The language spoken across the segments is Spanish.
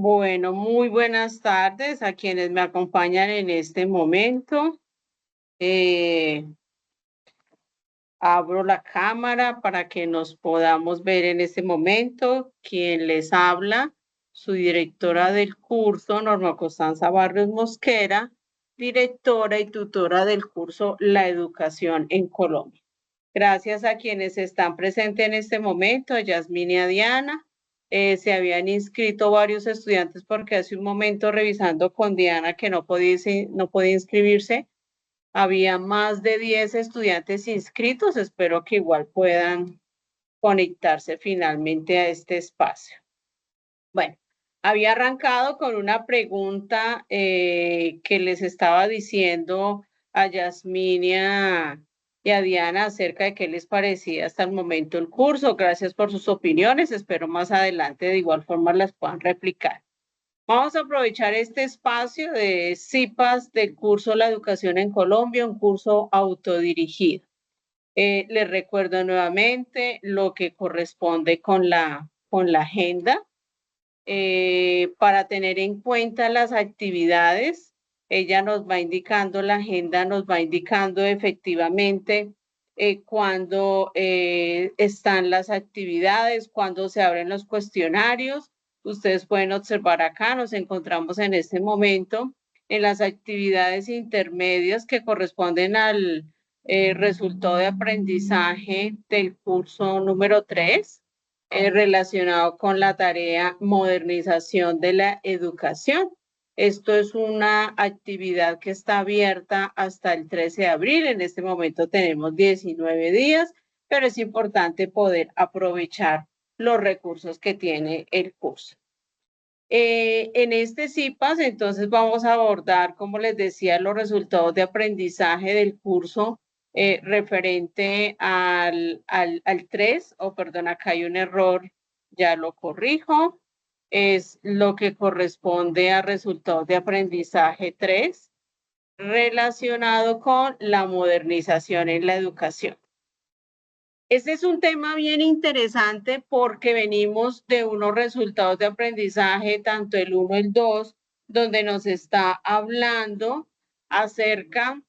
Bueno, muy buenas tardes a quienes me acompañan en este momento. Eh, Abro la cámara para que nos podamos ver en este momento. Quien les habla, su directora del curso, Norma Constanza Barrios Mosquera, directora y tutora del curso La Educación en Colombia. Gracias a quienes están presentes en este momento, a Yasmín y a Diana. Se habían inscrito varios estudiantes porque hace un momento revisando con Diana que no podía inscribirse, había más de 10 estudiantes inscritos. Espero que igual puedan conectarse finalmente a este espacio. Bueno, había arrancado con una pregunta que les estaba diciendo a Yasmín y a Diana acerca de qué les parecía hasta el momento el curso. Gracias por sus opiniones. Espero más adelante de igual forma las puedan replicar. Vamos a aprovechar este espacio de CIPAS del curso La Educación en Colombia, un curso autodirigido. Les recuerdo nuevamente lo que corresponde con la agenda. Para tener en cuenta las actividades. Ella nos va indicando, la agenda nos va indicando efectivamente cuándo están las actividades, cuándo se abren los cuestionarios. Ustedes pueden observar acá, nos encontramos en este momento en las actividades intermedias que corresponden al resultado de aprendizaje del curso número 3 relacionado con la tarea modernización de la educación. Esto es una actividad que está abierta hasta el 13 de abril. En este momento tenemos 19 días, pero es importante poder aprovechar los recursos que tiene el curso. En este CIPAS, entonces vamos a abordar, como les decía, los resultados de aprendizaje del curso referente al 3, o perdón, acá hay un error, ya lo corrijo, es lo que corresponde a resultados de aprendizaje 3 relacionado con la modernización en la educación. Este es un tema bien interesante porque venimos de unos resultados de aprendizaje, tanto el 1 y el 2, donde nos está hablando acerca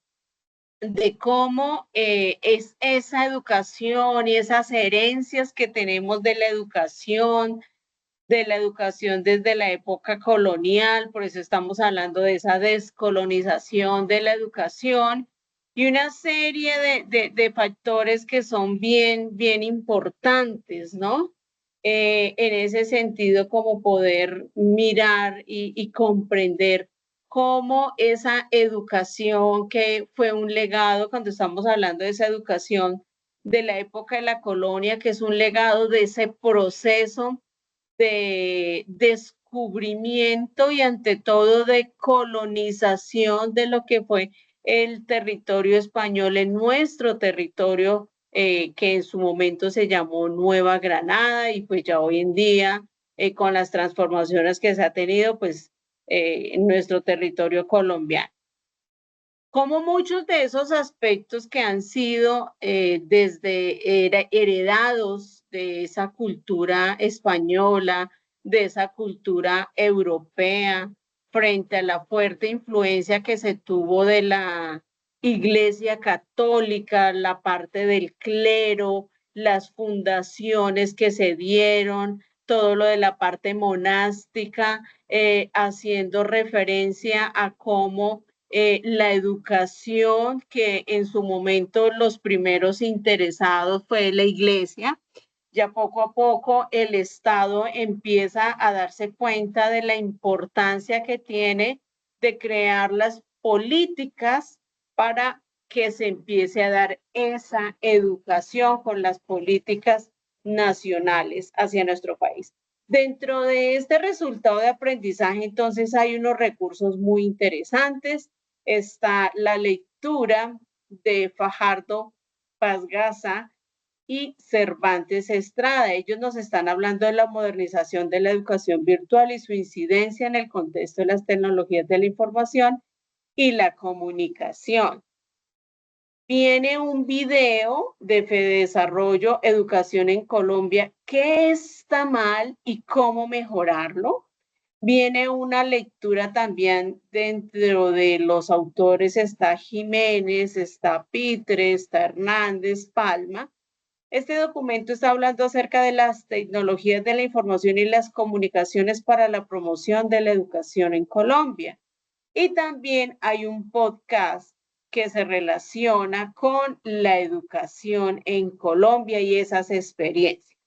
de cómo es esa educación y esas herencias que tenemos de la educación desde la época colonial, por eso estamos hablando de esa descolonización de la educación y una serie de factores que son bien importantes, ¿no? En ese sentido, como poder mirar y comprender cómo esa educación que fue un legado, cuando estamos hablando de esa educación de la época de la colonia, que es un legado de ese proceso de descubrimiento y ante todo de colonización de lo que fue el territorio español en nuestro territorio, que en su momento se llamó Nueva Granada y pues ya hoy en día, con las transformaciones que se ha tenido, pues en nuestro territorio colombiano. Como muchos de esos aspectos que han sido heredados de esa cultura española, de esa cultura europea, frente a la fuerte influencia que se tuvo de la Iglesia Católica, la parte del clero, las fundaciones que se dieron, todo lo de la parte monástica, haciendo referencia a cómo la educación, que en su momento los primeros interesados fue la iglesia, ya poco a poco el Estado empieza a darse cuenta de la importancia que tiene de crear las políticas para que se empiece a dar esa educación con las políticas nacionales hacia nuestro país. Dentro de este resultado de aprendizaje, entonces, hay unos recursos muy interesantes. Está la lectura de Fajardo Pasgaza y Cervantes Estrada. Ellos nos están hablando de la modernización de la educación virtual y su incidencia en el contexto de las tecnologías de la información y la comunicación. Viene un video de Fedesarrollo Educación en Colombia, qué está mal y cómo mejorarlo. Viene una lectura también dentro de los autores, está Jiménez, está Pitre, está Hernández, Palma. Este documento está hablando acerca de las tecnologías de la información y las comunicaciones para la promoción de la educación en Colombia. Y también hay un podcast que se relaciona con la educación en Colombia y esas experiencias.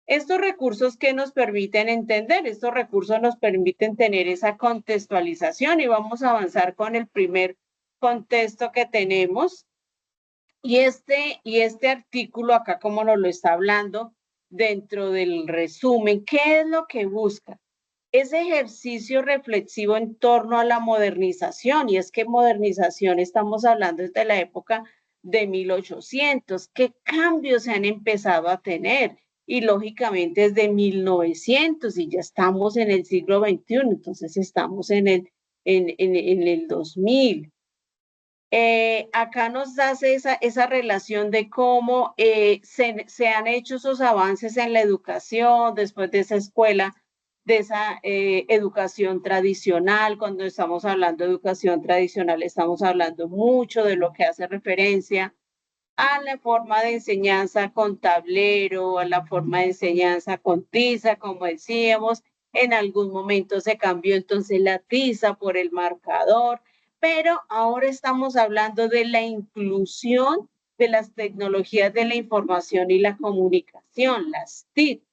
Estos recursos que nos permiten entender, estos recursos nos permiten tener esa contextualización y vamos a avanzar con el primer contexto que tenemos. Y este artículo acá, como nos lo está hablando, dentro del resumen, ¿qué es lo que busca? Ese ejercicio reflexivo en torno a la modernización, y es que modernización estamos hablando desde la época de 1800, qué cambios se han empezado a tener, y lógicamente desde 1900, y ya estamos en el siglo XXI, entonces estamos en el 2000. Acá nos hace esa relación de cómo se han hecho esos avances en la educación después de esa escuela, de esa educación tradicional. Cuando estamos hablando de educación tradicional, estamos hablando mucho de lo que hace referencia a la forma de enseñanza con tablero, a la forma de enseñanza con tiza, como decíamos. En algún momento se cambió entonces la tiza por el marcador, pero ahora estamos hablando de la inclusión de las tecnologías de la información y la comunicación, las TIC.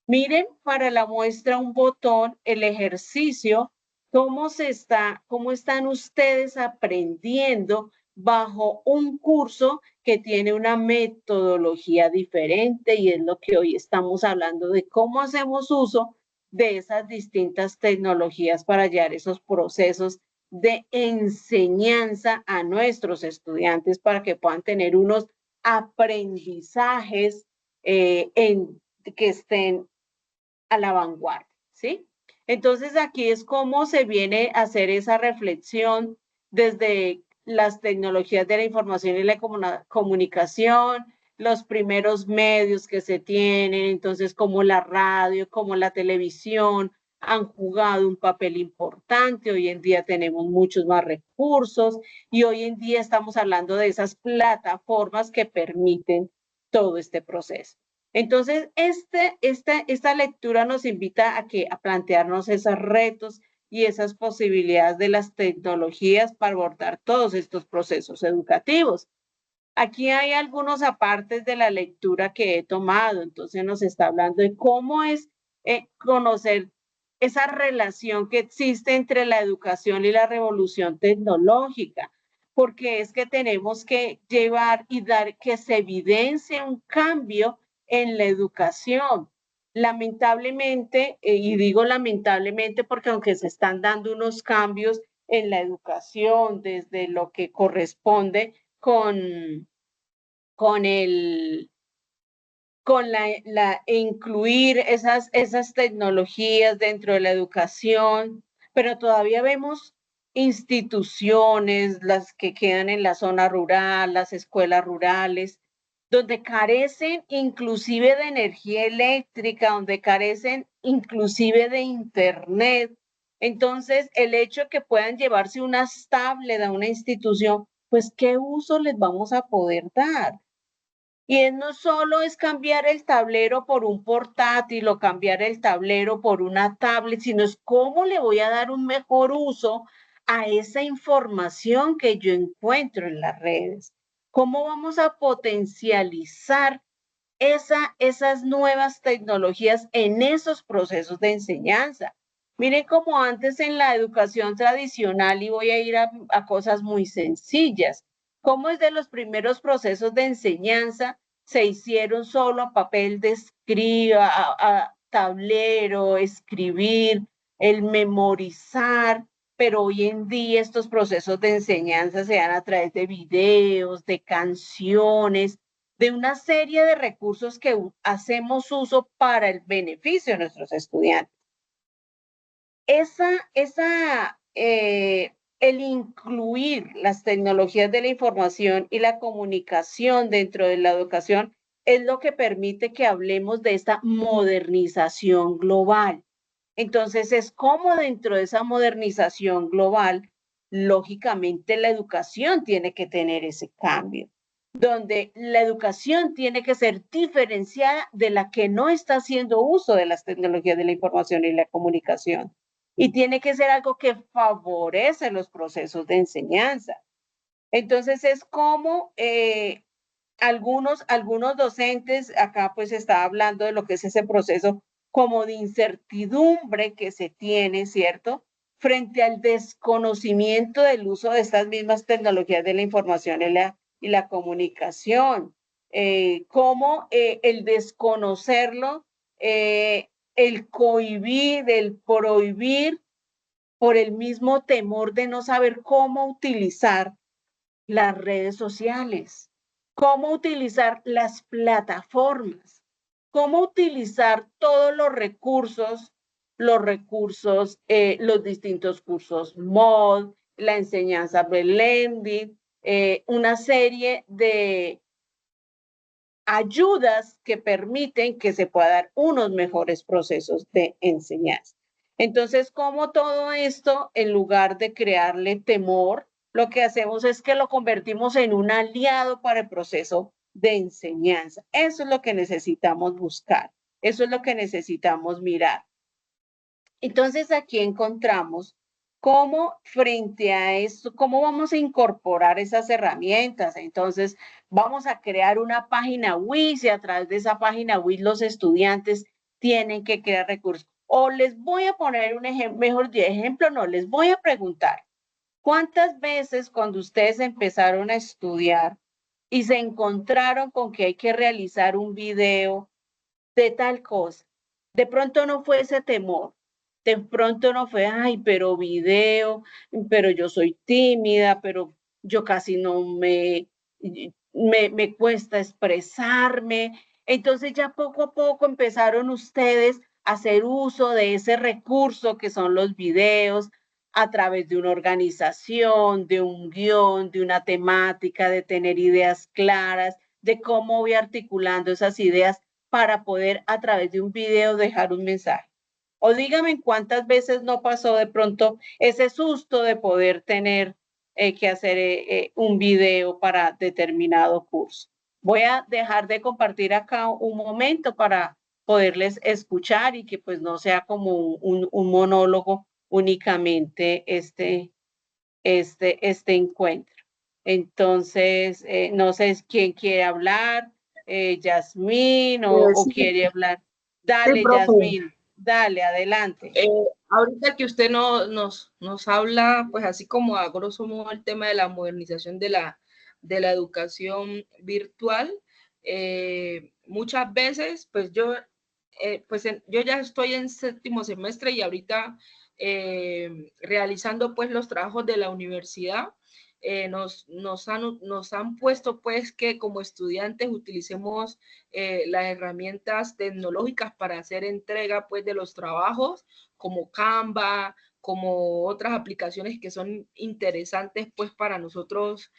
Miren para la muestra un botón, el ejercicio, cómo están ustedes aprendiendo bajo un curso que tiene una metodología diferente y es lo que hoy estamos hablando de cómo hacemos uso de esas distintas tecnologías para hallar esos procesos de enseñanza a nuestros estudiantes para que puedan tener unos aprendizajes que estén a la vanguardia, ¿sí? Entonces aquí es cómo se viene a hacer esa reflexión desde las tecnologías de la información y la comunicación, los primeros medios que se tienen, entonces como la radio, como la televisión, han jugado un papel importante. Hoy en día tenemos muchos más recursos y hoy en día estamos hablando de esas plataformas que permiten todo este proceso. Entonces, esta lectura nos invita a plantearnos esos retos y esas posibilidades de las tecnologías para abordar todos estos procesos educativos. Aquí hay algunos apartes de la lectura que he tomado, entonces nos está hablando de cómo es conocer esa relación que existe entre la educación y la revolución tecnológica, porque es que tenemos que llevar y dar que se evidencie un cambio en la educación. Lamentablemente, y digo lamentablemente porque aunque se están dando unos cambios en la educación desde lo que corresponde con el incluir esas tecnologías dentro de la educación, pero todavía vemos instituciones, las que quedan en la zona rural, las escuelas rurales, donde carecen inclusive de energía eléctrica, donde carecen inclusive de internet. Entonces, el hecho de que puedan llevarse unas tablets a una institución, pues, ¿qué uso les vamos a poder dar? Y no solo es cambiar el tablero por un portátil o cambiar el tablero por una tablet, sino es cómo le voy a dar un mejor uso a esa información que yo encuentro en las redes. ¿Cómo vamos a potencializar esas nuevas tecnologías en esos procesos de enseñanza? Miren como antes en la educación tradicional, y voy a ir a cosas muy sencillas, cómo desde los primeros procesos de enseñanza se hicieron solo a papel de escriba, a tablero, escribir, el memorizar, pero hoy en día estos procesos de enseñanza se dan a través de videos, de canciones, de una serie de recursos que hacemos uso para el beneficio de nuestros estudiantes. El incluir las tecnologías de la información y la comunicación dentro de la educación es lo que permite que hablemos de esta modernización global. Entonces es como dentro de esa modernización global, lógicamente la educación tiene que tener ese cambio, donde la educación tiene que ser diferenciada de la que no está haciendo uso de las tecnologías de la información y la comunicación. Y tiene que ser algo que favorece los procesos de enseñanza. Entonces es como algunos docentes, acá pues estaba hablando de lo que es ese proceso como de incertidumbre que se tiene, ¿cierto? Frente al desconocimiento del uso de estas mismas tecnologías de la información y la comunicación. Cómo el desconocerlo, el cohibir, el prohibir por el mismo temor de no saber cómo utilizar las redes sociales, cómo utilizar las plataformas, cómo utilizar todos los distintos cursos MOD, la enseñanza blended, una serie de ayudas que permiten que se puedan dar unos mejores procesos de enseñanza. Entonces, como todo esto, en lugar de crearle temor, lo que hacemos es que lo convertimos en un aliado para el proceso de enseñanza. Eso es lo que necesitamos buscar, eso es lo que necesitamos mirar. Entonces, aquí encontramos cómo frente a esto, cómo vamos a incorporar esas herramientas. Entonces, vamos a crear una página WIS y a través de esa página WIS los estudiantes tienen que crear recursos. O les voy a poner un ejemplo, mejor de ejemplo, no, les voy a preguntar, ¿cuántas veces cuando ustedes empezaron a estudiar y se encontraron con que hay que realizar un video de tal cosa? De pronto no fue ese temor, de pronto no fue, ay, pero video, pero yo soy tímida, pero yo casi no me cuesta expresarme. Entonces ya poco a poco empezaron ustedes a hacer uso de ese recurso que son los videos a través de una organización, de un guión, de una temática, de tener ideas claras, de cómo voy articulando esas ideas para poder a través de un video dejar un mensaje. O dígame cuántas veces no pasó de pronto ese susto de poder tener que hacer un video para determinado curso. Voy a dejar de compartir acá un momento para poderles escuchar y que pues no sea como un monólogo únicamente este encuentro. Entonces, no sé quién quiere hablar, Yasmín o Sí, quiere hablar. sí, Dale, profe. Yasmín, dale, adelante. Eh, Ahorita que usted nos habla, pues así como a grosso modo el tema de la modernización de la educación virtual, muchas veces, pues yo ya estoy en séptimo semestre y ahorita realizando pues los trabajos de la universidad. Nos han puesto pues que como estudiantes utilicemos las herramientas tecnológicas para hacer entrega pues de los trabajos como Canva, como otras aplicaciones que son interesantes pues para nosotros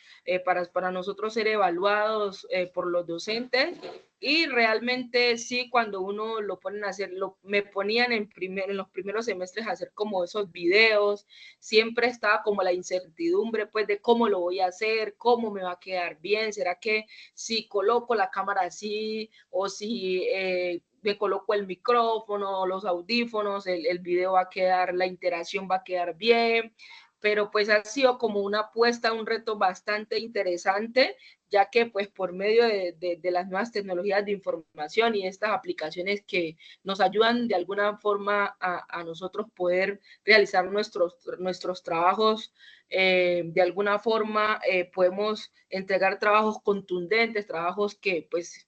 ser evaluados por los docentes. Y realmente sí, cuando uno lo ponen a hacer, me ponían en los primeros semestres a hacer como esos videos, siempre estaba como la incertidumbre pues de cómo lo voy a hacer, cómo me va a quedar bien, será que si coloco la cámara así o si me coloco el micrófono, los audífonos, el video va a quedar, la interacción va a quedar bien, pero pues ha sido como una apuesta, un reto bastante interesante, ya que pues por medio de las nuevas tecnologías de información y estas aplicaciones que nos ayudan de alguna forma a nosotros poder realizar nuestros trabajos, de alguna forma podemos entregar trabajos contundentes, trabajos que pues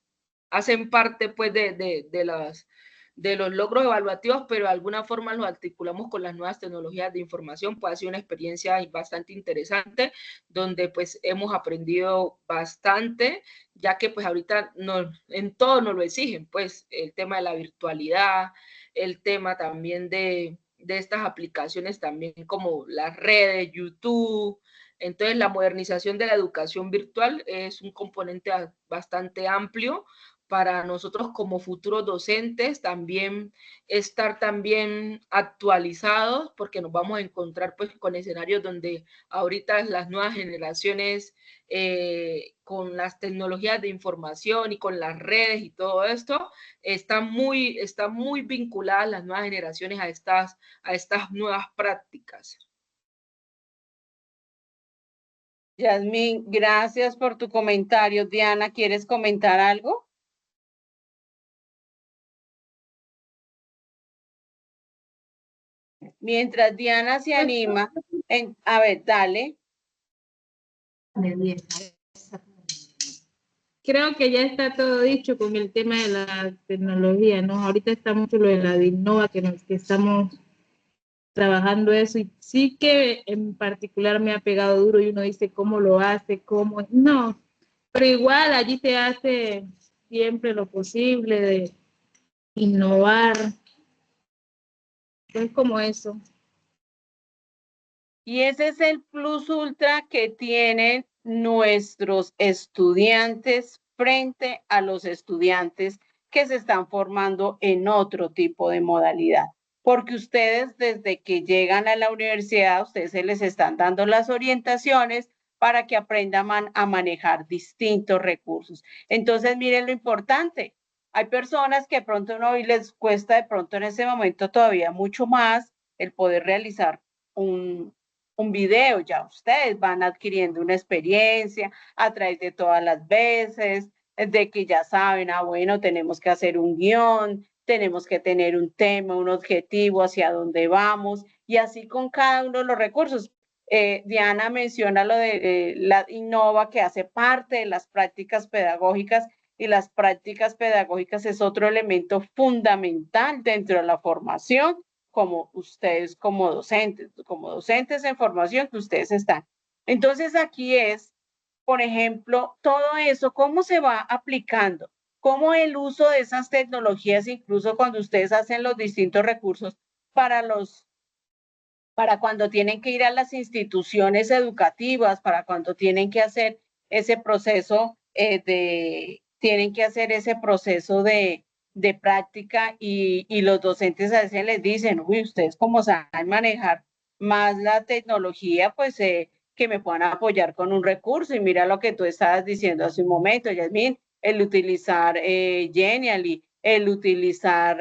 hacen parte pues de los logros evaluativos, pero de alguna forma los articulamos con las nuevas tecnologías de información. Pues ha sido una experiencia bastante interesante, donde pues hemos aprendido bastante, ya que pues ahorita en todo nos lo exigen, pues el tema de la virtualidad, el tema también de estas aplicaciones también como las redes, YouTube. Entonces, la modernización de la educación virtual es un componente bastante amplio para nosotros como futuros docentes también estar también actualizados, porque nos vamos a encontrar pues con escenarios donde ahorita las nuevas generaciones con las tecnologías de información y con las redes y todo esto, están muy vinculadas las nuevas generaciones a estas nuevas prácticas. Yasmín, gracias por tu comentario. Diana, ¿quieres comentar algo? Mientras Diana se anima, a ver, dale. Creo que ya está todo dicho con el tema de la tecnología, ¿no? Ahorita está mucho lo de la DINNOVA, que estamos trabajando eso, y sí que en particular me ha pegado duro y uno dice cómo lo hace, cómo, no, pero igual allí se hace siempre lo posible de innovar, es como eso. Y ese es el plus ultra que tienen nuestros estudiantes frente a los estudiantes que se están formando en otro tipo de modalidad. Porque ustedes desde que llegan a la universidad, ustedes se les están dando las orientaciones para que aprendan a manejar distintos recursos. Entonces, miren lo importante. Hay personas que de pronto no y les cuesta de pronto en ese momento todavía mucho más el poder realizar un video, ya ustedes van adquiriendo una experiencia a través de todas las veces, de que ya saben, bueno, tenemos que hacer un guión, tenemos que tener un tema, un objetivo hacia dónde vamos, y así con cada uno de los recursos. Diana menciona lo de la Innova, que hace parte de las prácticas pedagógicas, y las prácticas pedagógicas es otro elemento fundamental dentro de la formación como ustedes como docentes en formación que ustedes están. Entonces aquí es, por ejemplo, todo eso, cómo se va aplicando, cómo el uso de esas tecnologías, incluso cuando ustedes hacen los distintos recursos para cuando tienen que ir a las instituciones educativas, para cuando tienen que hacer ese proceso tienen que hacer ese proceso de práctica y los docentes a veces les dicen, uy, ustedes como saben manejar más la tecnología, pues que me puedan apoyar con un recurso. Y mira lo que tú estabas diciendo hace un momento, Yasmín, el utilizar Genially, el utilizar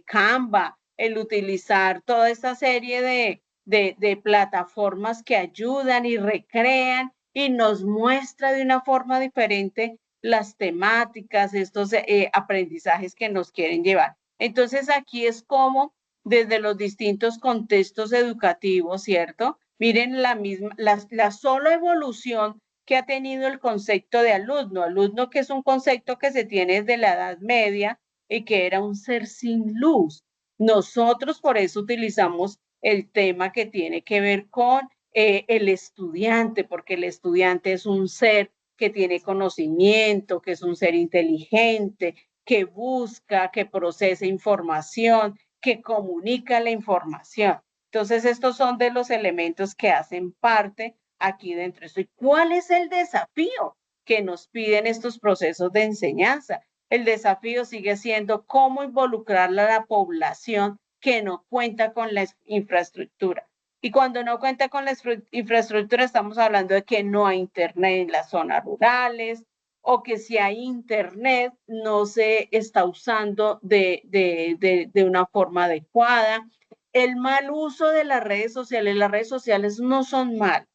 Canva, el utilizar toda esta serie de plataformas que ayudan y recrean y nos muestra de una forma diferente las temáticas, estos aprendizajes que nos quieren llevar. Entonces aquí es como desde los distintos contextos educativos, ¿cierto? Miren la sola evolución que ha tenido el concepto de alumno que es un concepto que se tiene desde la Edad Media y que era un ser sin luz. Nosotros por eso utilizamos el tema que tiene que ver con el estudiante, porque el estudiante es un ser que tiene conocimiento, que es un ser inteligente, que busca, que procesa información, que comunica la información. Entonces, estos son de los elementos que hacen parte aquí dentro de esto. ¿Y cuál es el desafío que nos piden estos procesos de enseñanza? El desafío sigue siendo cómo involucrar a la población que no cuenta con la infraestructura. Y cuando no cuenta con la infraestructura, estamos hablando de que no hay internet en las zonas rurales, o que si hay internet no se está usando de una forma adecuada. El mal uso de las redes sociales no son malas,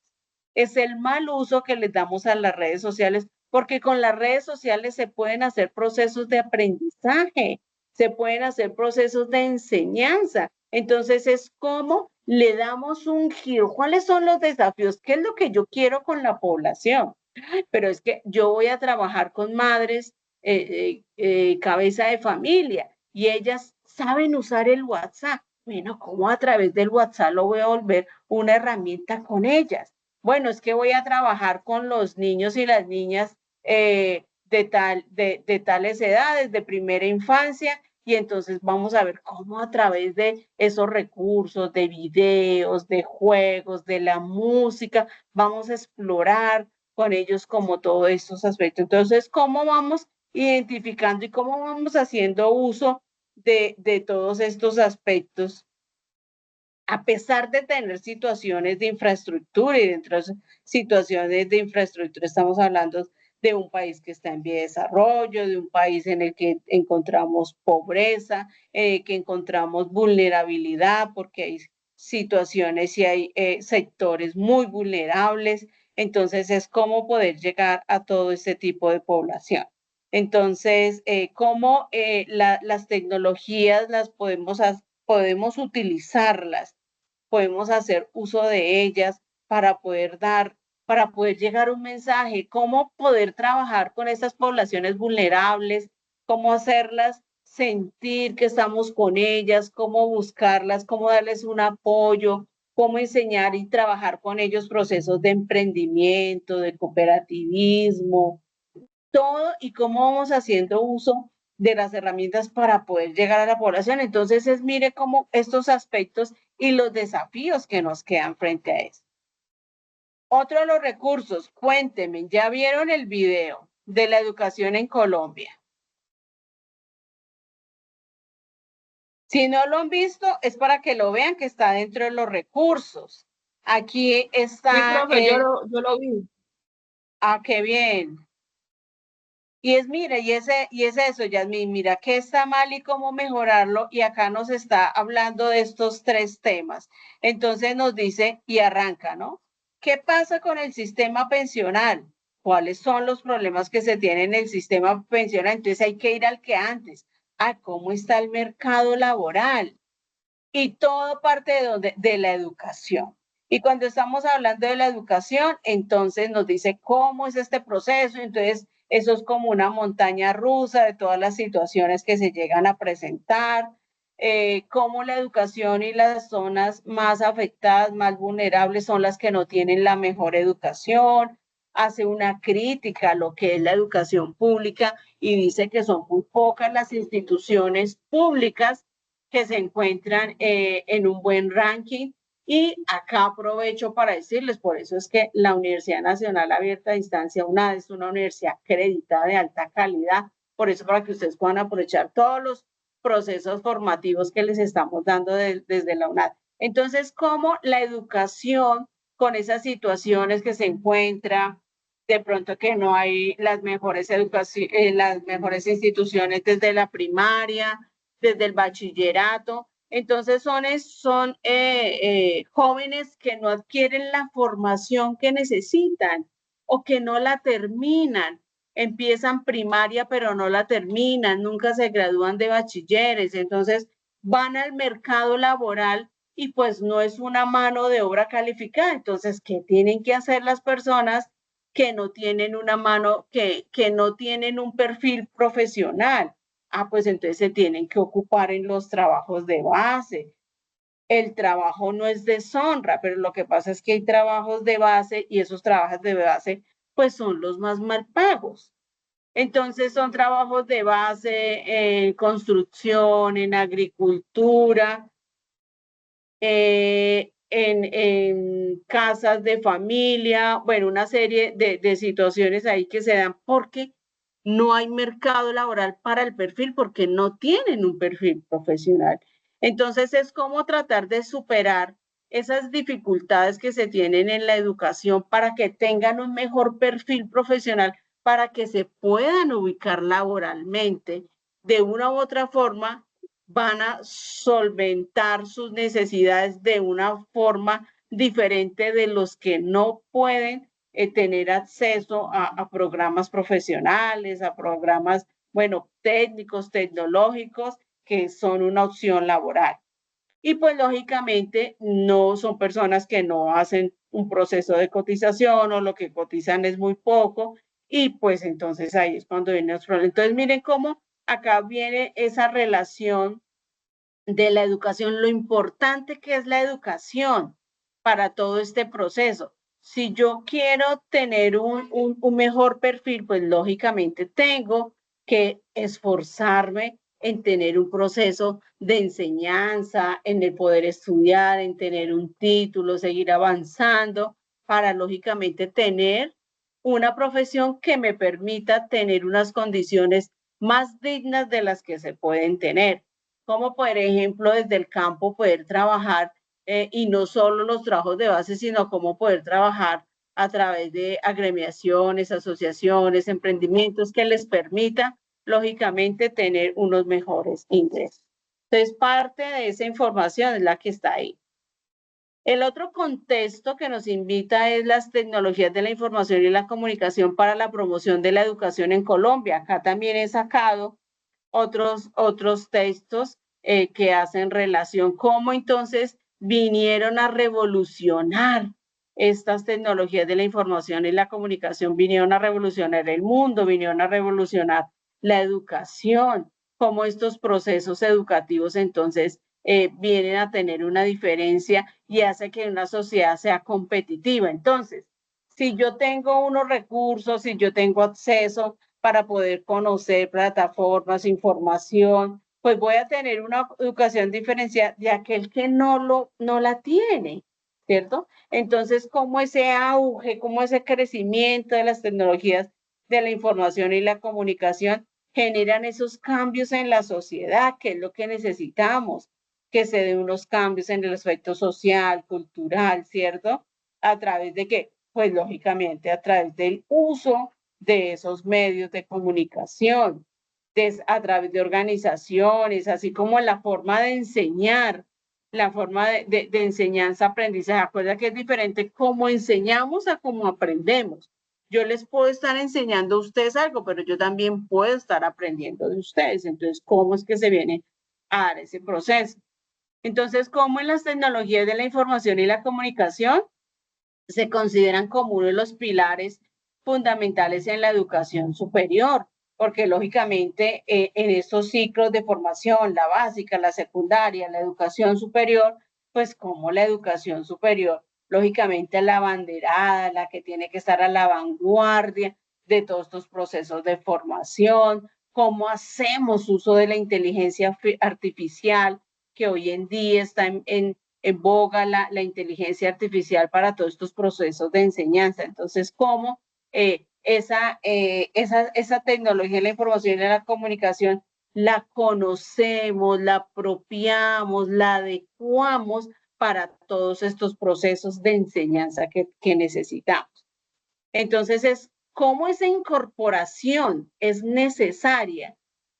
es el mal uso que les damos a las redes sociales, porque con las redes sociales se pueden hacer procesos de aprendizaje, se pueden hacer procesos de enseñanza. Entonces es como le damos un giro. ¿Cuáles son los desafíos? ¿Qué es lo que yo quiero con la población? Pero es que yo voy a trabajar con madres cabeza de familia y ellas saben usar el WhatsApp. Bueno, ¿cómo a través del WhatsApp lo voy a volver una herramienta con ellas? Bueno, es que voy a trabajar con los niños y las niñas de tales edades, de primera infancia, y entonces vamos a ver cómo a través de esos recursos, de videos, de juegos, de la música, vamos a explorar con ellos como todos estos aspectos. Entonces, ¿cómo vamos identificando y cómo vamos haciendo uso de todos estos aspectos, a pesar de tener situaciones de infraestructura, y dentro de esas situaciones de infraestructura estamos hablando de un país que está en vía de desarrollo, de un país en el que encontramos pobreza, que encontramos vulnerabilidad, porque hay situaciones y hay sectores muy vulnerables. Entonces, es cómo poder llegar a todo este tipo de población. Entonces, cómo las tecnologías las podemos utilizarlas, podemos hacer uso de ellas para para poder llegar a un mensaje, cómo poder trabajar con estas poblaciones vulnerables, cómo hacerlas sentir que estamos con ellas, cómo buscarlas, cómo darles un apoyo, cómo enseñar y trabajar con ellos procesos de emprendimiento, de cooperativismo, todo, y cómo vamos haciendo uso de las herramientas para poder llegar a la población. Entonces, mire cómo estos aspectos y los desafíos que nos quedan frente a eso. Otro de los recursos, cuéntenme, ¿ya vieron el video de la educación en Colombia? Si no lo han visto, es para que lo vean, que está dentro de los recursos. Aquí está. Sí, profe, yo lo vi. Ah, qué bien. Y mira, y es eso, Yasmín, mira, qué está mal y cómo mejorarlo, y acá nos está hablando de estos 3 temas. Entonces nos dice, y arranca, ¿no? ¿Qué pasa con el sistema pensional? ¿Cuáles son los problemas que se tienen en el sistema pensional? Entonces hay que ir al que antes, a cómo está el mercado laboral. Y todo parte de donde, de la educación. Y cuando estamos hablando de la educación, entonces nos dice cómo es este proceso. Entonces, eso es como una montaña rusa de todas las situaciones que se llegan a presentar, cómo la educación y las zonas más afectadas, más vulnerables, son las que no tienen la mejor educación. Hace una crítica a lo que es la educación pública y dice que son muy pocas las instituciones públicas que se encuentran en un buen ranking. Y acá aprovecho para decirles, por eso es que la Universidad Nacional Abierta de Instancia UNAD es una universidad acreditada de alta calidad, por eso para que ustedes puedan aprovechar todos los procesos formativos que les estamos dando desde la UNAD. Entonces, ¿cómo la educación con esas situaciones que se encuentra, de pronto que no hay las mejores las mejores instituciones desde la primaria, desde el bachillerato? Entonces son jóvenes que no adquieren la formación que necesitan o que no la terminan. Empiezan primaria pero no la terminan, nunca se gradúan de bachilleres. Entonces van al mercado laboral y pues no es una mano de obra calificada. Entonces, ¿qué tienen que hacer las personas que no tienen una mano, que no tienen un perfil profesional? Ah, pues entonces se tienen que ocupar en los trabajos de base. El trabajo no es deshonra, pero lo que pasa es que hay trabajos de base y esos trabajos de base pues son los más mal pagos. Entonces son trabajos de base en construcción, en agricultura, en casas de familia, bueno, una serie de situaciones ahí que se dan porque no hay mercado laboral para el perfil, porque no tienen un perfil profesional. Entonces es como tratar de superar esas dificultades que se tienen en la educación para que tengan un mejor perfil profesional, para que se puedan ubicar laboralmente. De una u otra forma, van a solventar sus necesidades de una forma diferente de los que no pueden tener acceso a programas profesionales, a programas, bueno, técnicos, tecnológicos, que son una opción laboral. Y pues lógicamente no son personas que no hacen un proceso de cotización, o lo que cotizan es muy poco, y pues entonces ahí es cuando vienen los problemas. Entonces miren cómo acá viene esa relación de la educación, lo importante que es la educación para todo este proceso. Si yo quiero tener un mejor perfil, pues lógicamente tengo que esforzarme en tener un proceso de enseñanza, en el poder estudiar, en tener un título, seguir avanzando, para lógicamente tener una profesión que me permita tener unas condiciones más dignas de las que se pueden tener. Como por ejemplo desde el campo poder trabajar y no solo los trabajos de base, sino cómo poder trabajar a través de agremiaciones, asociaciones, emprendimientos que les permita, lógicamente, tener unos mejores ingresos. Entonces, parte de esa información es la que está ahí. El otro contexto que nos invita es las tecnologías de la información y la comunicación para la promoción de la educación en Colombia. Acá también he sacado otros textos que hacen relación, cómo entonces vinieron a revolucionar estas tecnologías de la información y la comunicación, vinieron a revolucionar el mundo, vinieron a revolucionar la educación, cómo estos procesos educativos entonces vienen a tener una diferencia y hace que una sociedad sea competitiva. Entonces, si yo tengo unos recursos, si yo tengo acceso para poder conocer plataformas, información, pues voy a tener una educación diferenciada de aquel que no la tiene, ¿cierto? Entonces, cómo ese auge, cómo ese crecimiento de las tecnologías de la información y la comunicación generan esos cambios en la sociedad, que es lo que necesitamos, que se den unos cambios en el aspecto social, cultural, ¿cierto? ¿A través de qué? Pues lógicamente a través del uso de esos medios de comunicación, a través de organizaciones, así como la forma de enseñar, la forma de enseñanza, aprendizaje. Acuerda que es diferente cómo enseñamos a cómo aprendemos. Yo les puedo estar enseñando a ustedes algo, pero yo también puedo estar aprendiendo de ustedes. Entonces, ¿cómo es que se viene a dar ese proceso? Entonces, ¿cómo en las tecnologías de la información y la comunicación se consideran como uno de los pilares fundamentales en la educación superior? Porque lógicamente en estos ciclos de formación, la básica, la secundaria, la educación superior, pues como la educación superior, lógicamente la abanderada, la que tiene que estar a la vanguardia de todos estos procesos de formación, cómo hacemos uso de la inteligencia artificial, que hoy en día está en boga la inteligencia artificial para todos estos procesos de enseñanza. Entonces, cómo esa tecnología de la información y de la comunicación la conocemos, la apropiamos, la adecuamos para todos estos procesos de enseñanza que necesitamos. Entonces, es cómo esa incorporación es necesaria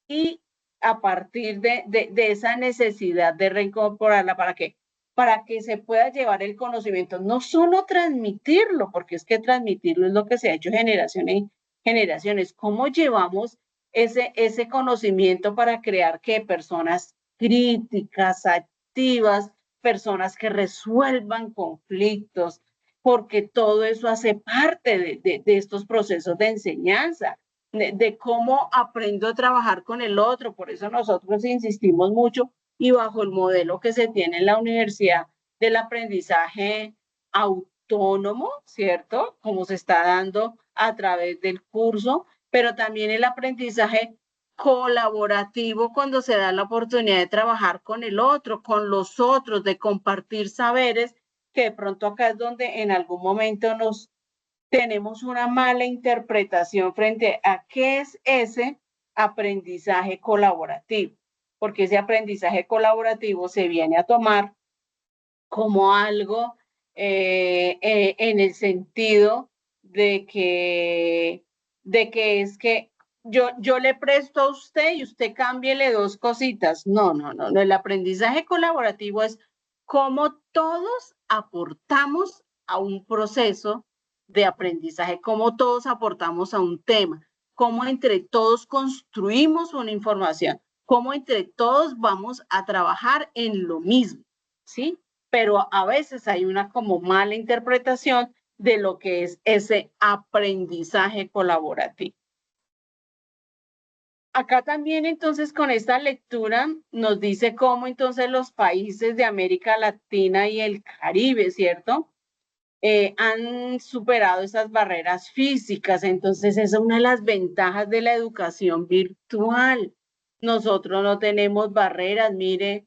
y a partir de esa necesidad de reincorporarla, ¿para qué? Para que se pueda llevar el conocimiento, no solo transmitirlo, porque es que transmitirlo es lo que se ha hecho generaciones y generaciones. ¿Cómo llevamos ese conocimiento para crear que personas críticas, activas, personas que resuelvan conflictos? Porque todo eso hace parte de estos procesos de enseñanza, de cómo aprendo a trabajar con el otro. Por eso nosotros insistimos mucho y bajo el modelo que se tiene en la universidad del aprendizaje autónomo, ¿cierto? Como se está dando a través del curso, pero también el aprendizaje colaborativo cuando se da la oportunidad de trabajar con el otro, con los otros, de compartir saberes, que de pronto acá es donde en algún momento nos tenemos una mala interpretación frente a qué es ese aprendizaje colaborativo, porque ese aprendizaje colaborativo se viene a tomar como algo en el sentido de que es que yo le presto a usted y usted cámbiele dos cositas. No, no, no, no. El aprendizaje colaborativo es cómo todos aportamos a un proceso de aprendizaje, cómo todos aportamos a un tema, cómo entre todos construimos una información, cómo entre todos vamos a trabajar en lo mismo, ¿sí? Pero a veces hay una como mala interpretación de lo que es ese aprendizaje colaborativo. Acá también entonces con esta lectura nos dice cómo entonces los países de América Latina y el Caribe, ¿cierto? Han superado esas barreras físicas. Entonces esa es una de las ventajas de la educación virtual. Nosotros no tenemos barreras. Mire,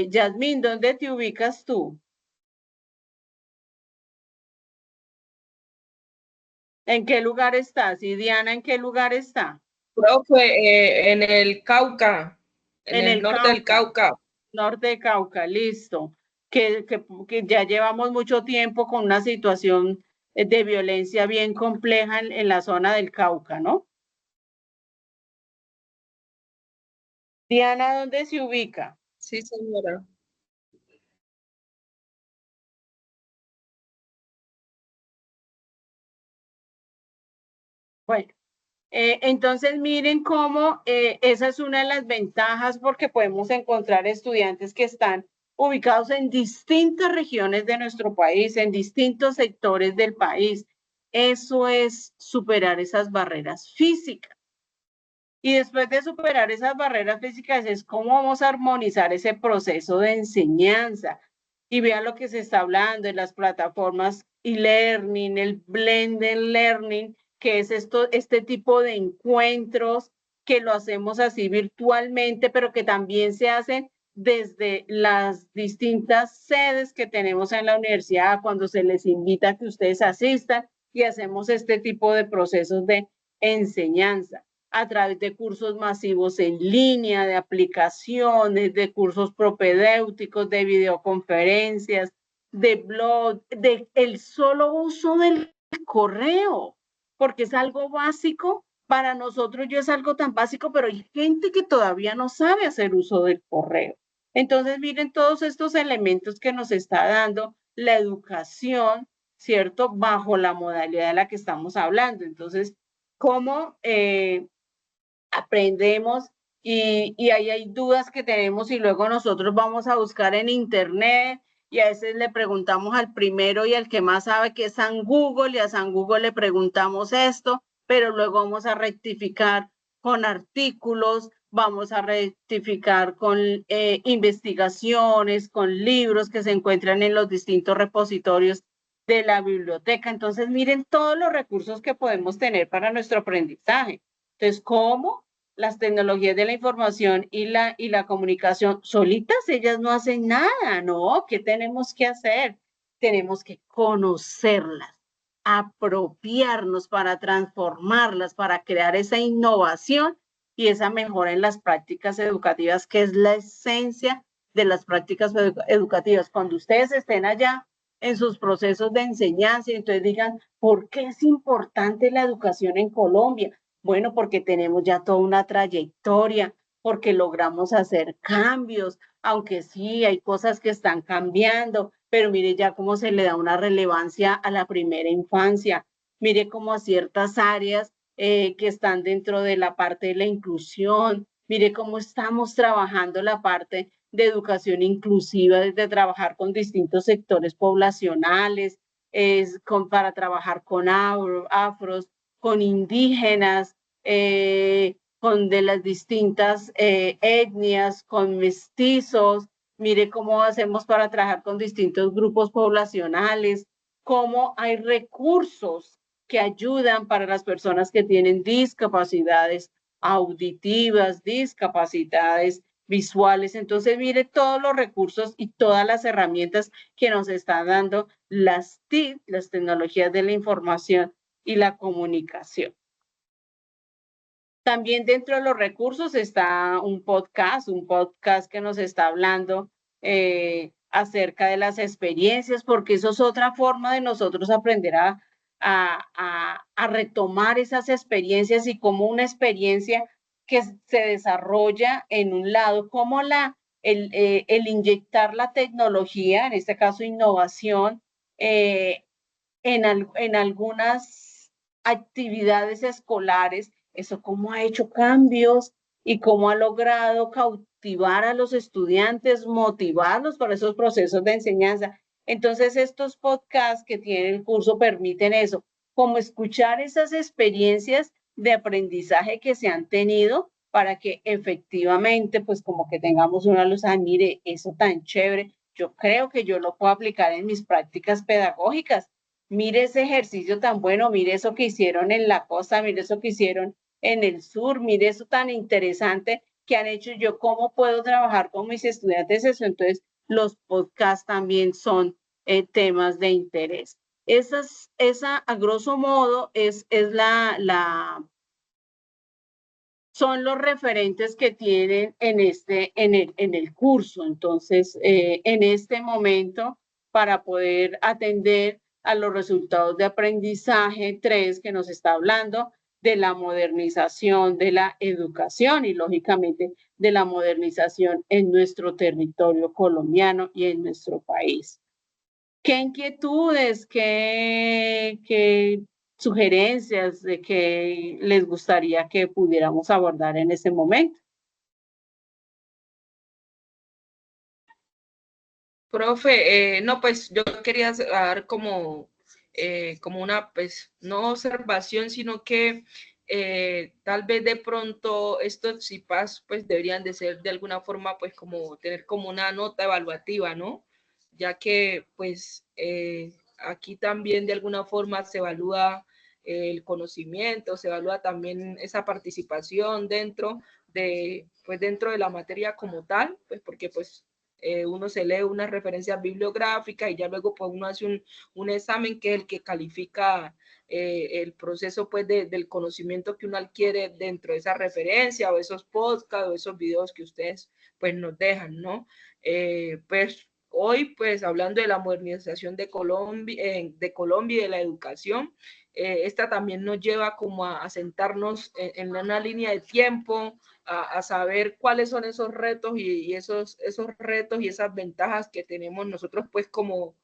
Yasmín, ¿dónde te ubicas tú? ¿En qué lugar estás? ¿Y Diana en qué lugar está? Creo que en el Cauca, en En el el norte del Cauca, Cauca. norte de Cauca, listo. Que ya llevamos mucho tiempo con una situación de violencia bien compleja en la zona del Cauca, ¿no? Diana, ¿dónde se ubica? Sí, señora. Bueno, entonces miren cómo esa es una de las ventajas porque podemos encontrar estudiantes que están ubicados en distintas regiones de nuestro país, en distintos sectores del país. Eso es superar esas barreras físicas. Y después de superar esas barreras físicas es cómo vamos a armonizar ese proceso de enseñanza. Y vean lo que se está hablando en las plataformas e-learning, el blended learning, que es este tipo de encuentros que lo hacemos así virtualmente, pero que también se hacen desde las distintas sedes que tenemos en la universidad, cuando se les invita a que ustedes asistan y hacemos este tipo de procesos de enseñanza a través de cursos masivos en línea, de aplicaciones, de cursos propedéuticos, de videoconferencias, de blog, de el solo uso del correo, porque es algo básico. Para nosotros yo es algo tan básico, pero hay gente que todavía no sabe hacer uso del correo. Entonces, miren todos estos elementos que nos está dando la educación, ¿cierto? Bajo la modalidad de la que estamos hablando. Entonces, cómo aprendemos y ahí hay dudas que tenemos y luego nosotros vamos a buscar en internet y a veces le preguntamos al primero y al que más sabe que es San Google y a San Google le preguntamos esto, pero luego vamos a rectificar con artículos, vamos a rectificar con investigaciones, con libros que se encuentran en los distintos repositorios de la biblioteca. Entonces, miren todos los recursos que podemos tener para nuestro aprendizaje. Entonces, ¿cómo? Las tecnologías de la información y la comunicación solitas, ellas no hacen nada, ¿no? ¿Qué tenemos que hacer? Tenemos que conocerlas, apropiarnos para transformarlas, para crear esa innovación y esa mejora en las prácticas educativas, que es la esencia de las prácticas educativas. Cuando ustedes estén allá en sus procesos de enseñanza y entonces digan, ¿por qué es importante la educación en Colombia? Bueno, porque tenemos ya toda una trayectoria, porque logramos hacer cambios, aunque sí hay cosas que están cambiando, pero mire ya cómo se le da una relevancia a la primera infancia, mire cómo a ciertas áreas que están dentro de la parte de la inclusión, mire cómo estamos trabajando la parte de educación inclusiva, desde trabajar con distintos sectores poblacionales, para trabajar con afros, con indígenas, con de las distintas etnias, con mestizos. Mire cómo hacemos para trabajar con distintos grupos poblacionales, cómo hay recursos que ayudan para las personas que tienen discapacidades auditivas, discapacidades visuales. Entonces, mire todos los recursos y todas las herramientas que nos están dando las TIC, las tecnologías de la información y la comunicación. También dentro de los recursos está un podcast que nos está hablando acerca de las experiencias, porque eso es otra forma de nosotros aprender a retomar esas experiencias y cómo una experiencia que se desarrolla en un lado, como el inyectar la tecnología, en este caso innovación, en algunas actividades escolares, eso cómo ha hecho cambios y cómo ha logrado cautivar a los estudiantes, motivarlos para esos procesos de enseñanza. Entonces, estos podcasts que tiene el curso permiten eso, como escuchar esas experiencias de aprendizaje que se han tenido para que efectivamente, pues como que tengamos una luz, mire, eso tan chévere, yo creo que yo lo puedo aplicar en mis prácticas pedagógicas. Mire ese ejercicio tan bueno, mire eso que hicieron en la costa, mire eso que hicieron en el sur, mire eso tan interesante que han hecho yo, cómo puedo trabajar con mis estudiantes eso. Entonces, los podcasts también son temas de interés. Esa a grosso modo son los referentes que tienen en el curso. Entonces, en este momento, para poder atender a los resultados de aprendizaje 3 que nos está hablando de la modernización de la educación y, lógicamente, de la modernización en nuestro territorio colombiano y en nuestro país. ¿Qué inquietudes, qué sugerencias de que les gustaría que pudiéramos abordar en ese momento? Profe, no, pues yo quería dar como una, pues, no observación, sino que tal vez de pronto estos CIPAS pues deberían de ser de alguna forma pues como tener como una nota evaluativa, ¿no? Ya que pues aquí también de alguna forma se evalúa el conocimiento, se evalúa también esa participación dentro dentro de la materia como tal, pues porque pues uno se lee unas referencias bibliográficas y ya luego pues uno hace un examen que es el que califica el proceso pues del conocimiento que uno adquiere dentro de esa referencia o esos podcasts o esos videos que ustedes pues nos dejan, ¿no? Pues hoy pues hablando de la modernización de Colombia y de la educación, esta también nos lleva como a sentarnos en una línea de tiempo, a saber cuáles son esos retos y esos retos y esas ventajas que tenemos nosotros pues como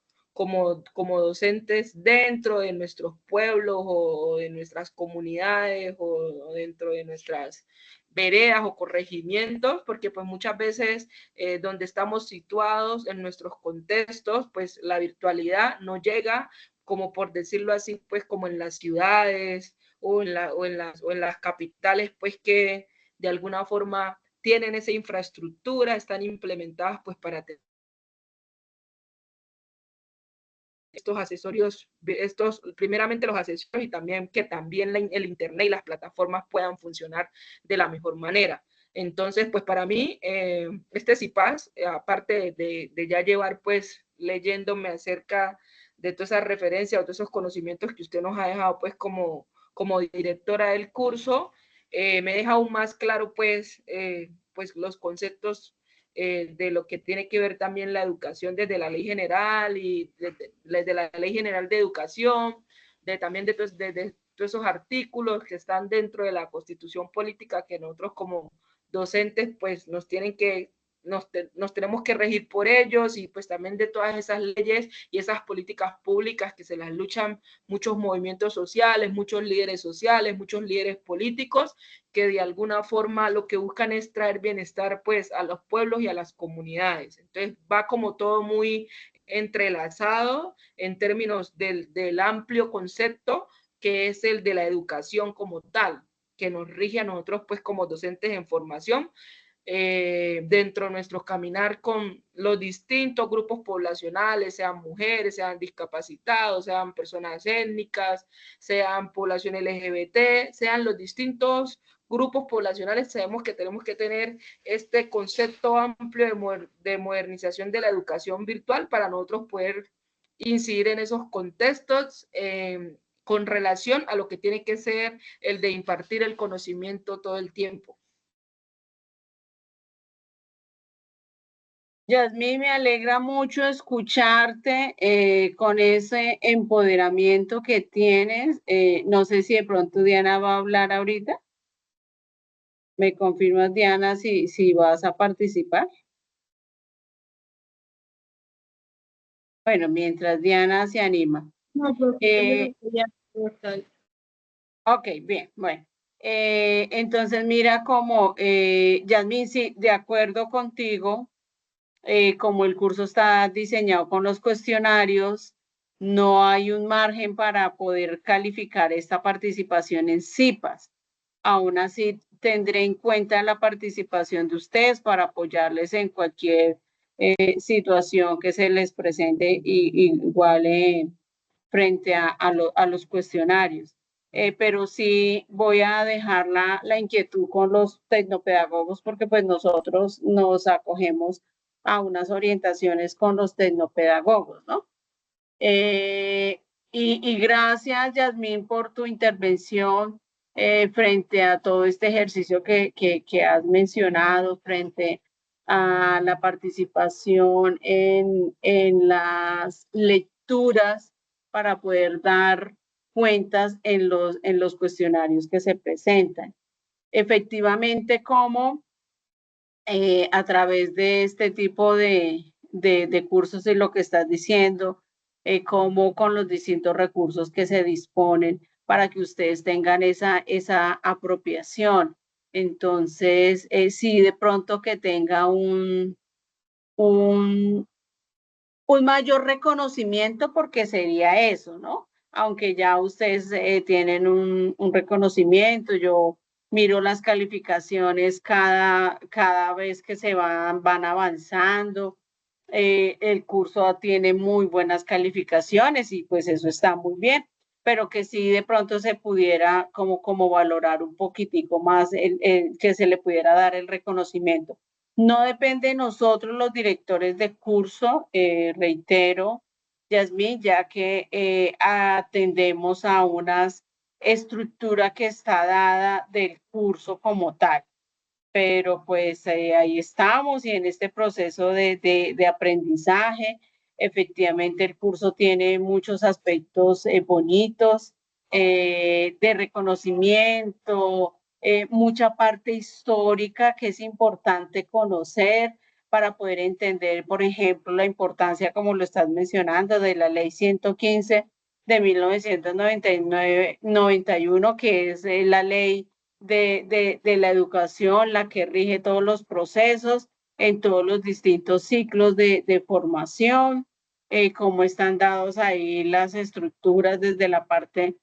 docentes dentro de nuestros pueblos o de nuestras comunidades o dentro de nuestras veredas o corregimientos, porque pues muchas veces donde estamos situados en nuestros contextos, pues la virtualidad no llega, como por decirlo así, pues como en las ciudades o en las capitales, pues que de alguna forma tienen esa infraestructura, están implementadas pues para tener estos accesorios, primeramente los accesorios y también que también el internet y las plataformas puedan funcionar de la mejor manera. Entonces, pues para mí, este CIPAS, aparte de ya llevar pues leyéndome acerca de todas esas referencias o todos esos conocimientos que usted nos ha dejado pues como directora del curso, me deja aún más claro pues los conceptos de lo que tiene que ver también la educación desde la ley general y desde la ley general de educación, también de todos esos artículos que están dentro de la constitución política que nosotros como docentes pues nos tenemos que regir por ellos y pues también de todas esas leyes y esas políticas públicas que se las luchan muchos movimientos sociales, muchos líderes políticos que de alguna forma lo que buscan es traer bienestar pues a los pueblos y a las comunidades. Entonces va como todo muy entrelazado en términos del amplio concepto que es el de la educación como tal, que nos rige a nosotros pues como docentes en formación, dentro de nuestro caminar con los distintos grupos poblacionales, sean mujeres, sean discapacitados, sean personas étnicas, sean población LGBT, sean los distintos grupos poblacionales. Sabemos que tenemos que tener este concepto amplio de modernización de la educación virtual para nosotros poder incidir en esos contextos con relación a lo que tiene que ser el de impartir el conocimiento todo el tiempo. Yasmín, me alegra mucho escucharte con ese empoderamiento que tienes. No sé si de pronto Diana va a hablar ahorita. ¿Me confirmas, Diana, si vas a participar? Bueno, mientras Diana se anima. No, porque ya está. Ok, bien, bueno. Entonces, mira como, Yasmín, sí, de acuerdo contigo, como el curso está diseñado con los cuestionarios, no hay un margen para poder calificar esta participación en CIPAS. Aún así, tendré en cuenta la participación de ustedes para apoyarles en cualquier situación que se les presente igual frente a los cuestionarios. Pero sí voy a dejar la inquietud con los tecnopedagogos porque pues nosotros nos acogemos a unas orientaciones con los tecnopedagogos, ¿no? Y gracias, Yasmín, por tu intervención frente a todo este ejercicio que has mencionado, frente a la participación en las lecturas para poder dar cuentas en los cuestionarios que se presentan. Efectivamente, como a través de este tipo de cursos y lo que estás diciendo, como con los distintos recursos que se disponen para que ustedes tengan esa apropiación. Entonces, sí, de pronto que tenga un mayor reconocimiento, porque sería eso, ¿no? Aunque ya ustedes tienen un reconocimiento, yo miro las calificaciones cada vez que se van avanzando. El curso tiene muy buenas calificaciones y pues eso está muy bien, pero que sí de pronto se pudiera como valorar un poquitico más, que se le pudiera dar el reconocimiento. No depende de nosotros los directores de curso, reitero, Yasmín, ya que atendemos a una estructura que está dada del curso como tal. Pero pues ahí estamos y en este proceso de aprendizaje, efectivamente el curso tiene muchos aspectos bonitos, de reconocimiento, mucha parte histórica que es importante conocer para poder entender, por ejemplo, la importancia, como lo estás mencionando, de la ley 115 de 1991, que es la ley de la educación, la que rige todos los procesos en todos los distintos ciclos de formación, cómo están dados ahí las estructuras desde la parte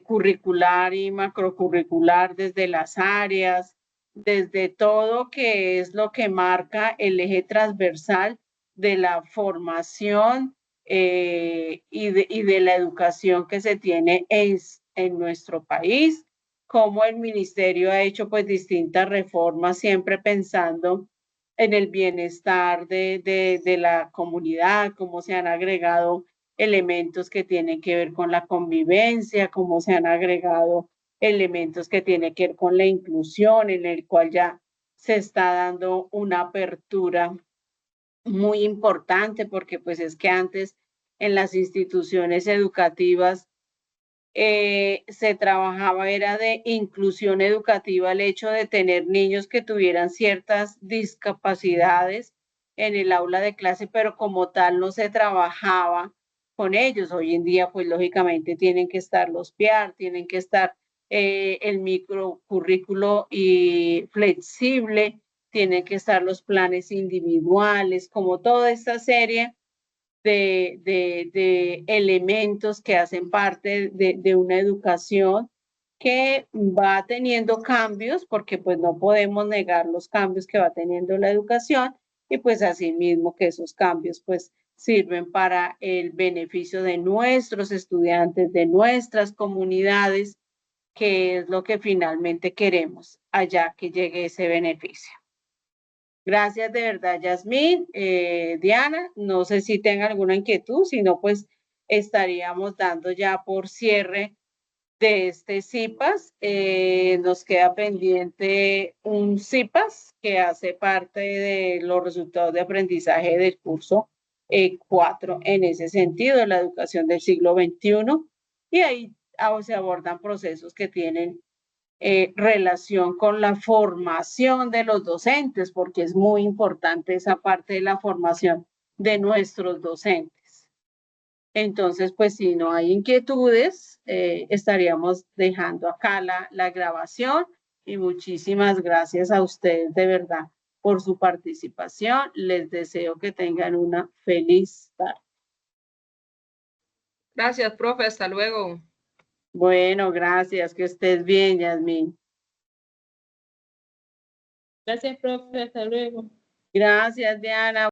curricular y macrocurricular, desde las áreas, desde todo que es lo que marca el eje transversal de la formación y de la educación que se tiene en nuestro país, cómo el ministerio ha hecho pues distintas reformas, siempre pensando en el bienestar de la comunidad, cómo se han agregado elementos que tienen que ver con la convivencia, cómo se han agregado elementos que tienen que ver con la inclusión, en el cual ya se está dando una apertura muy importante, porque pues es que antes en las instituciones educativas se trabajaba era de inclusión educativa, el hecho de tener niños que tuvieran ciertas discapacidades en el aula de clase, pero como tal no se trabajaba con ellos. Hoy en día, pues lógicamente tienen que estar los PIAR, tienen que estar el microcurrículo y flexible, tienen que estar los planes individuales, como toda esta serie de elementos que hacen parte de una educación que va teniendo cambios, porque pues no podemos negar los cambios que va teniendo la educación, y pues asimismo que esos cambios pues sirven para el beneficio de nuestros estudiantes, de nuestras comunidades, que es lo que finalmente queremos, allá que llegue ese beneficio. Gracias de verdad, Yasmín. Diana, no sé si tenga alguna inquietud, si no, pues estaríamos dando ya por cierre de este CIPAS. Nos queda pendiente un CIPAS que hace parte de los resultados de aprendizaje del curso 4 en ese sentido, la educación del siglo XXI, y ahí se abordan procesos que tienen relación con la formación de los docentes, porque es muy importante esa parte de la formación de nuestros docentes. Entonces, pues si no hay inquietudes, estaríamos dejando acá la grabación, y muchísimas gracias a ustedes de verdad por su participación. Les deseo que tengan una feliz tarde. Gracias, profe. Hasta luego. Bueno, gracias. Que estés bien, Yasmín. Gracias, profe. Hasta luego. Gracias, Diana.